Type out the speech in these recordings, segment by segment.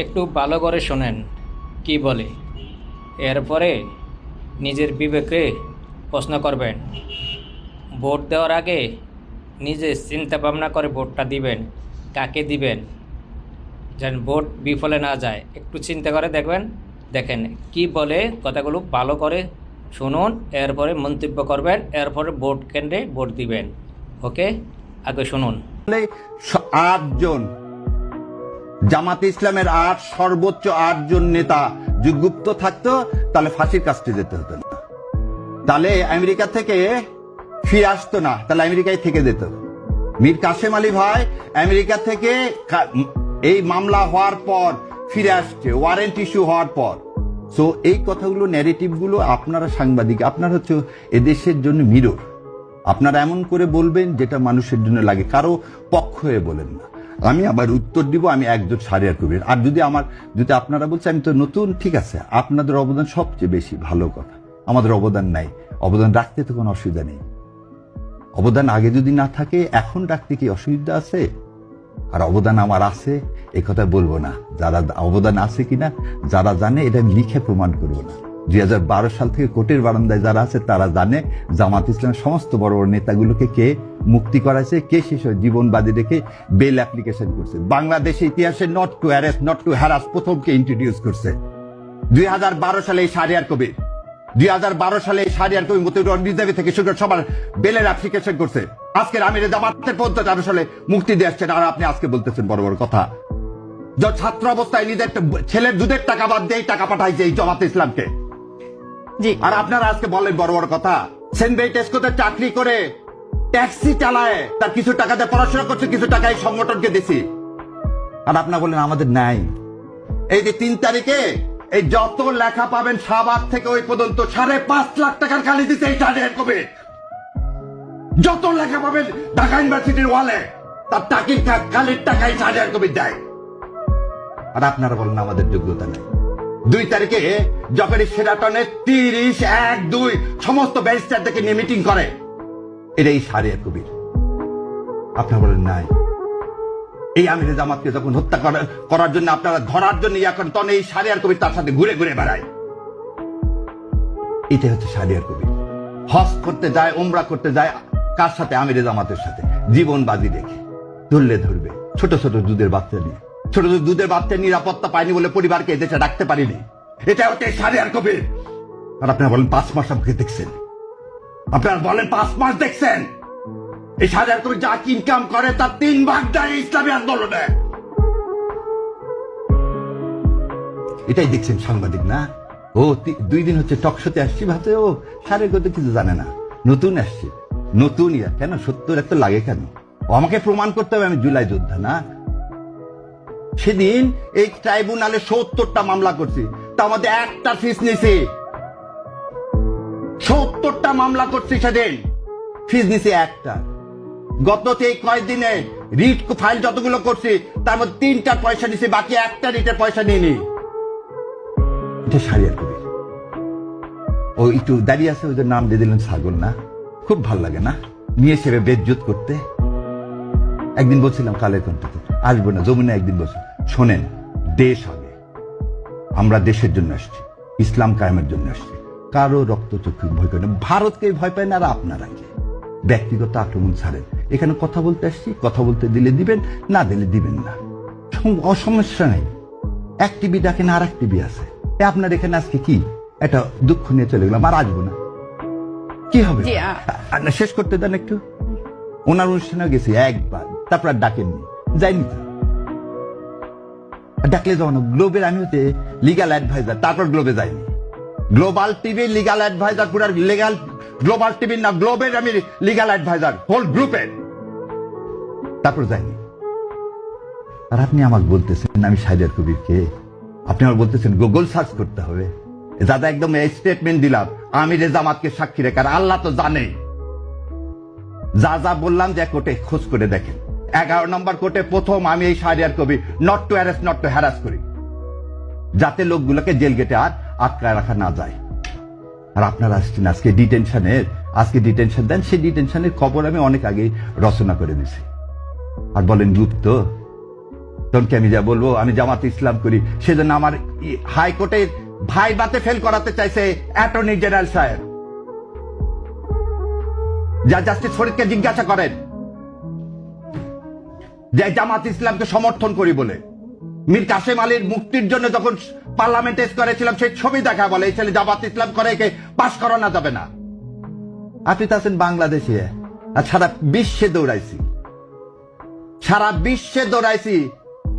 একটু ভালো করে শোনেন কি বলে, এরপরে নিজের বিবেকে প্রশ্ন করবেন। ভোট দেওয়ার আগে নিজে চিন্তা ভাবনা করে ভোটটা দিবেন, কাকে দিবেন, যেন ভোট বিফলে না যায়। একটু চিন্তা করে দেখবেন, দেখেন কি বলে কথাগুলো ভালো করে শুনুন, এরপরে মন্তব্য করবেন, এরপরে ভোট কেন্দ্রে ভোট দিবেন। ওকে, আগে শুনুন। 8 জন জামাতে ইসলামের সর্বোচ্চ 8 জন নেতা যুগুপ্ত থাকতো, তাহলে ফাঁসির কাস্টে যেতে হতো না, তাহলে আমেরিকা থেকে ফিরে আসতো না, তাহলে আমেরিকায় থেকে যেত। মীর কাসেম আলী ভাই আমেরিকা থেকে এই মামলা হওয়ার পর ফিরে আসছে, ওয়ারেন্ট ইস্যু হওয়ার পর। সো এই কথাগুলো, ন্যারেটিভ গুলো আপনারা সাংবাদিক, আপনারা হচ্ছে এদেশের জন্য মিরর। আপনারা এমন করে বলবেন যেটা মানুষের জন্য লাগে, কারো পক্ষ হয়ে বলেন না। আমি আবার উত্তর দিব, আমি একজন সারিয়ার কবির। আর যদি আপনারা বলছেন আমি তো নতুন, ঠিক আছে, আপনাদের অবদান সবচেয়ে বেশি, ভালো কথা। আমাদের অবদান নাই, অবদান রাখতে তো কোনো অসুবিধা নেই। অবদান আগে যদি না থাকে এখন রাখতে কি অসুবিধা আছে? আর অবদান আমার আছে এ কথা বলবো না, যারা অবদান আছে কিনা যারা জানে এটা লিখে প্রমাণ করবো না। 2012 সাল থেকে কোর্টের বারান্দায় যারা আছে তারা জানে জামাত ইসলামের সমস্ত বড় বড় নেতাগুলোকে কে মুক্তি করাইছে, কে শেষ জীবন বাদী রেখে বেল অ্যাপ্লিকেশন করছে। বাংলাদেশের ইতিহাসে not to arrest, not to harass প্রথমকে ইন্ট্রোডিউস করছে 2012 সালে এই শাহরিয়ার কবির। 2012 সালে এই শাহরিয়ার কবির মতিউর রিজার্ভে থেকে শুরু করে সবার বেলের অ্যাপ্লিকেশন করছে। আজকের আমির জামাতের 2013 সালে মুক্তি দিয়ে আসছেন, আর আপনি আজকে বলতেছেন বড় বড় কথা। ছাত্র অবস্থায় নিজের ছেলের দুধের টাকা বাদ দিয়ে টাকা পাঠাইছে এই জামাতে ইসলামকে। আর আপনারা আজকে বলেন বড় বড় কথা। সেন্ট টেস্কোতে চাকরি করে ট্যাক্সি চালায়, তার কিছু টাকাতে পড়াশোনা করছে, কিছু টাকা এই সংগঠনকে দিছি। আর আপনারা বলেন আমাদের নাই। এই যে 3 তারিখে এই যত লেখা পাবেন শাহবাগ থেকে ওই পর্যন্ত 5.5 লাখ টাকার খালি দিচ্ছে এই শাহরিয়ার কবির। যত লেখা পাবেন ঢাকা ইউনিভার্সিটির ওয়ালে তার টাকির খালির টাকাই শাহরিয়ার কবির দেয়। আর আপনারা বলেন আমাদের যোগ্যতা নেই। 2 তারিখে জকের সেরাটনে 30-1-2 সমস্ত ব্যারিস্টার থেকে নিয়ে মিটিং করে, এটাই শাহরিয়ার কবির। আপনারা বলেন নাই। এই আমিরে জামাতকে যখন হত্যা করার জন্য আপনারা ধরার জন্য ইয়া করেন, তখন এই শাহরিয়ার কবির তার সাথে ঘুরে ঘুরে বেড়ায়। এটাই হচ্ছে শাহরিয়ার কবির। হজ করতে যায়, উমরা করতে যায়, কার সাথে? আমিরে জামাতের সাথে। জীবন বাজি রেখে ধরবে ছোট ছোট দুধের বাচ্চা নিয়ে। ছোট ছোট দুধের বাচ্চা নিরাপত্তা পায়নি বলে পরিবারকে এদেশে রাখতে পারিনি। এটা হচ্ছে শাহরিয়ার কবির। আর আপনারা বলেন 5 মাস আমাকে দেখছেন, আপনারা বলেন 5 মাস দেখছেন। এই শাহরিয়ার কবির যা ইনকাম করে তার 3 ভাগ দেয় ইসলামী আন্দোলনে। এটাই দেখছেন সাংবাদিক না? ও 2 দিন হচ্ছে টকশোতে আসছি, ভাবছে ও শাহরিয়ার কবির কিছু জানে না, নতুন আসছে, নতুন ইয়া। কেন 70 এত লাগে কেন? ও আমাকে প্রমাণ করতে হবে আমি জুলাই যোদ্ধা না। সেদিন এই ট্রাইব্যুনালে 70টা মামলা করছি, তার মধ্যে একটা ফিস নিছি। 70টা মামলা করছি, সেদিন ফিস নিছি একটা। গত কয়েকদিনে রিট ফাইল যতগুলো করছি তার মধ্যে 3টার পয়সা নিছি, বাকি একটা রিটের পয়সা নিইনি। এটা শাহরিয়ার কবির। ও একটু দাঁড়িয়ে আছে, ওদের নাম দিয়ে দিলেন ছাগল না? খুব ভাল লাগে না নিয়ে সেবে বেজ্জত করতে? একদিন বলছিলাম কালের কণ্ঠে আসবো না, যমুনা একদিন বসে শোনেন, দেশ আগে, আমরা দেশের জন্য আসছি, ইসলাম কায়েমের জন্য আসছি, কারো রক্তচক্ষু ভয় করে না, ভারতকে ভয় পায় না। আর আপনারা কি ব্যক্তিগত আক্রমণ ছাড়েন? এখানে কথা বলতে আসছি, কথা বলতে দিলে দিবেন, না দিলে দিবেন না, সমস্যা নেই। এক টিভি ডাকেন, আর এক টিভি আছে। আপনার এখানে আজকে কি একটা দুঃখ নিয়ে চলে গেলাম, আর আসবো না, কি হবে? শেষ করতে দেন একটু। ওনার অনুষ্ঠানে গেছি একবার, তারপর আর ডাকেননি, যাইনি তো। ডাকলে যাও না। গ্লোবের আমি হতে লিগাল অ্যাডভাইজার, তারপর গ্লোবে যাইনি। গ্লোবাল টিভি লিগাল অ্যাডভাইজার, পুরো লিগাল গ্লোবাল টিভি না, গ্লোবের আমি লিগাল অ্যাডভাইজার হোল গ্রুপের, তারপর যাইনি। আর আপনি আমাকে বলতেছেন আমি শাহরিয়ার কবিরকে, আপনি আমার বলতেছেন গুগল সার্চ করতে হবে। দাদা একদম স্টেটমেন্ট দিলাম, আমিরে জামাতকে সাক্ষী রেখে। আর আল্লাহ তো জানে যা যা বললাম, যে কোর্টে খোঁজ করে দেখেন। 11 নম্বর কোর্টে প্রথম আমি এই Shahriar Kabir not to arrest, not to harass করি, যাতে লোকগুলোকে জেল গেটে আর আটকায় রাখা না যায়। আর আপনারা আসছেন আজকে ডিটেনশন দেন, সেই ডিটেনশনের খবর আমি অনেক আগেই রচনা করে দিছি। আর বলেন গুপ্ত, তখন কি আমি যা বলবো আমি জামাত ইসলাম করি, সেজন্য আমার হাইকোর্টে ভাই বাতে ফেল করাতে চাইছে অ্যাটর্নি জেনারেল সাহেব। যা জাস্টিস ফরিদকে জিজ্ঞাসা করেন যে জামাত ইসলামকে সমর্থন করি বলে মীর কাসেম আলীর মুক্তির জন্য যখন পার্লামেন্টে করেছিলাম সেই ছবি দেখা বলে এই ছেলে জামাত ইসলাম করে একে পাশ করানো যাবে না। আপনি তো আছেন বাংলাদেশে, আর সারা বিশ্বে দৌড়াইছি, সারা বিশ্বে দৌড়াইছি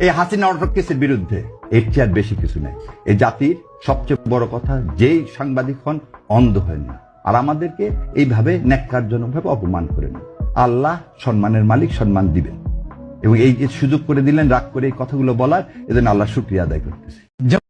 এই হাসিনা অটোক্রেসির বিরুদ্ধে। এর চেয়ে আর বেশি কিছু নেই। এই জাতির সবচেয়ে বড় কথা, যেই সাংবাদিক হন অন্ধ হয় না, আর আমাদেরকে এইভাবে ন্যাক্কারজনকভাবে অপমান করেন। আল্লাহ সম্মানের মালিক, সম্মান দিবেন, এবং এই যে সুযোগ করে দিলেন রাগ করে এই কথাগুলো বলার, এজন্য আল্লাহ শুকরিয়া আদায় করতেছি।